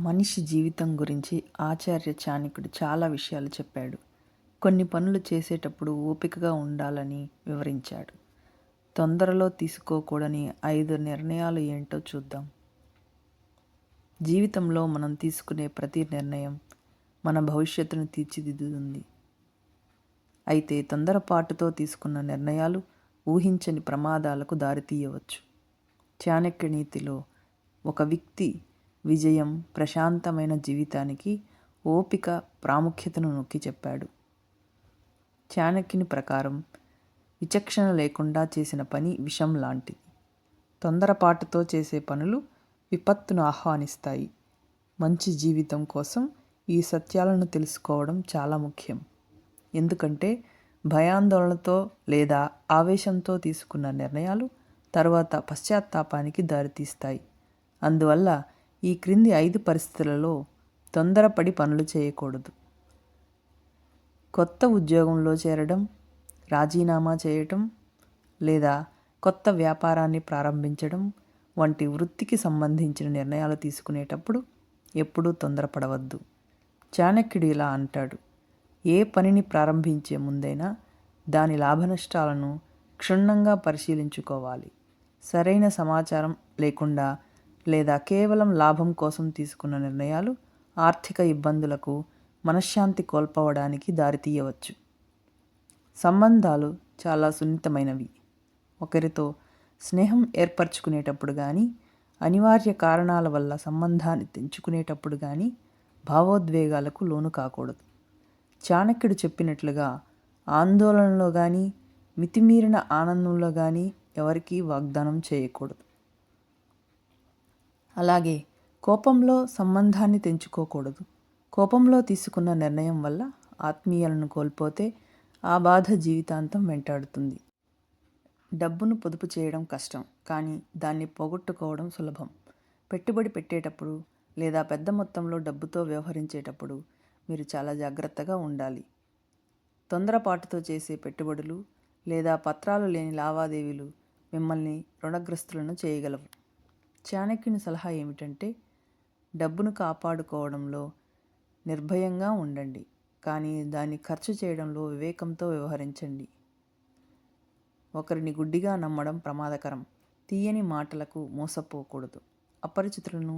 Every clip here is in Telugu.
మనిషి జీవితం గురించి ఆచార్య చాణక్యుడు చాలా విషయాలు చెప్పాడు. కొన్ని పనులు చేసేటప్పుడు ఓపికగా ఉండాలని వివరించాడు. తొందరలో తీసుకోకూడని 5 నిర్ణయాలు ఏంటో చూద్దాం. జీవితంలో మనం తీసుకునే ప్రతి నిర్ణయం మన భవిష్యత్తును తీర్చిదిద్దుతుంది. అయితే తొందరపాటుతో తీసుకున్న నిర్ణయాలు ఊహించని ప్రమాదాలకు దారితీయవచ్చు. చాణక్య నీతిలో ఒక వ్యక్తి విజయం, ప్రశాంతమైన జీవితానికి ఓపిక ప్రాముఖ్యతను నొక్కి చెప్పాడు. చాణక్యుని ప్రకారం విచక్షణ లేకుండా చేసిన పని విషం లాంటిది. తొందరపాటుతో చేసే పనులు విపత్తును ఆహ్వానిస్తాయి. మంచి జీవితం కోసం ఈ సత్యాలను తెలుసుకోవడం చాలా ముఖ్యం. ఎందుకంటే భయాందోళనతో లేదా ఆవేశంతో తీసుకున్న నిర్ణయాలు తర్వాత పశ్చాత్తాపానికి దారితీస్తాయి. అందువల్ల ఈ క్రింది 5 పరిస్థితులలో తొందరపడి పనులు చేయకూడదు. కొత్త ఉద్యోగంలో చేరడం, రాజీనామా చేయటం లేదా కొత్త వ్యాపారాన్ని ప్రారంభించడం వంటి వృత్తికి సంబంధించిన నిర్ణయాలు తీసుకునేటప్పుడు ఎప్పుడూ తొందరపడవద్దు. చాణక్యుడు ఇలా అంటాడు: ఏ పనిని ప్రారంభించే ముందైనా దాని లాభనష్టాలను క్షుణ్ణంగా పరిశీలించుకోవాలి. సరైన సమాచారం లేకుండా లేదా కేవలం లాభం కోసం తీసుకున్న నిర్ణయాలు ఆర్థిక ఇబ్బందులకు, మనశ్శాంతి కోల్పోవడానికి దారితీయవచ్చు. సంబంధాలు చాలా సున్నితమైనవి. ఒకరితో స్నేహం ఏర్పరచుకునేటప్పుడు కానీ, అనివార్య కారణాల వల్ల సంబంధాన్ని తెంచుకునేటప్పుడు కానీ భావోద్వేగాలకు లోను కాకూడదు. చాణక్యుడు చెప్పినట్లుగా ఆందోళనలో కానీ, మితిమీరిన ఆనందంలో కానీ ఎవరికీ వాగ్దానం చేయకూడదు. అలాగే కోపంలో సంబంధాన్ని తెంచుకోకూడదు. కోపంలో తీసుకున్న నిర్ణయం వల్ల ఆత్మీయులను కోల్పోతే ఆ బాధ జీవితాంతం వెంటాడుతుంది. డబ్బును పొదుపు చేయడం కష్టం, కానీ దాన్ని పోగొట్టుకోవడం సులభం. పెట్టుబడి పెట్టేటప్పుడు లేదా పెద్ద మొత్తంలో డబ్బుతో వ్యవహరించేటప్పుడు మీరు చాలా జాగ్రత్తగా ఉండాలి. తొందరపాటుతో చేసే పెట్టుబడులు లేదా పత్రాలు లేని లావాదేవీలు మిమ్మల్ని రుణగ్రస్తులను చేయగలవు. చాణక్యుని సలహా ఏమిటంటే, డబ్బును కాపాడుకోవడంలో నిర్భయంగా ఉండండి, కానీ దాన్ని ఖర్చు చేయడంలో వివేకంతో వ్యవహరించండి. ఒకరిని గుడ్డిగా నమ్మడం ప్రమాదకరం. తీయని మాటలకు మోసపోకూడదు. అపరిచితులను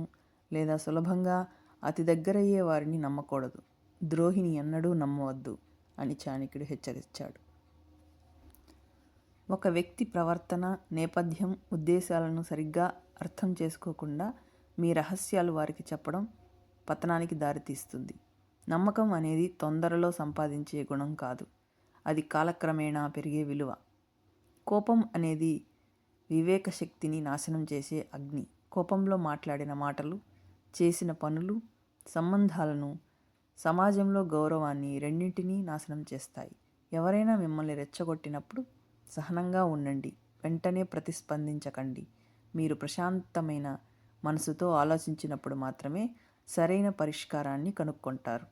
లేదా సులభంగా అతి దగ్గరయ్యే వారిని నమ్మకూడదు. ద్రోహిని ఎన్నడూ నమ్మవద్దు అని చాణక్యుడు హెచ్చరించాడు. ఒక వ్యక్తి ప్రవర్తన, నేపథ్యం, ఉద్దేశాలను సరిగ్గా అర్థం చేసుకోకుండా మీ రహస్యాలు వారికి చెప్పడం పతనానికి దారితీస్తుంది. నమ్మకం అనేది తొందరలో సంపాదించే గుణం కాదు, అది కాలక్రమేణా పెరిగే విలువ. కోపం అనేది వివేక శక్తిని నాశనం చేసే అగ్ని. కోపంలో మాట్లాడిన మాటలు, చేసిన పనులు సంబంధాలను, సమాజంలో గౌరవాన్ని రెండింటినీ నాశనం చేస్తాయి. ఎవరైనా మిమ్మల్ని రెచ్చగొట్టినప్పుడు సహనంగా ఉండండి, వెంటనే ప్రతిస్పందించకండి. మీరు ప్రశాంతమైన మనసుతో ఆలోచించినప్పుడు మాత్రమే సరైన పరిష్కారాన్ని కనుక్కుంటారు.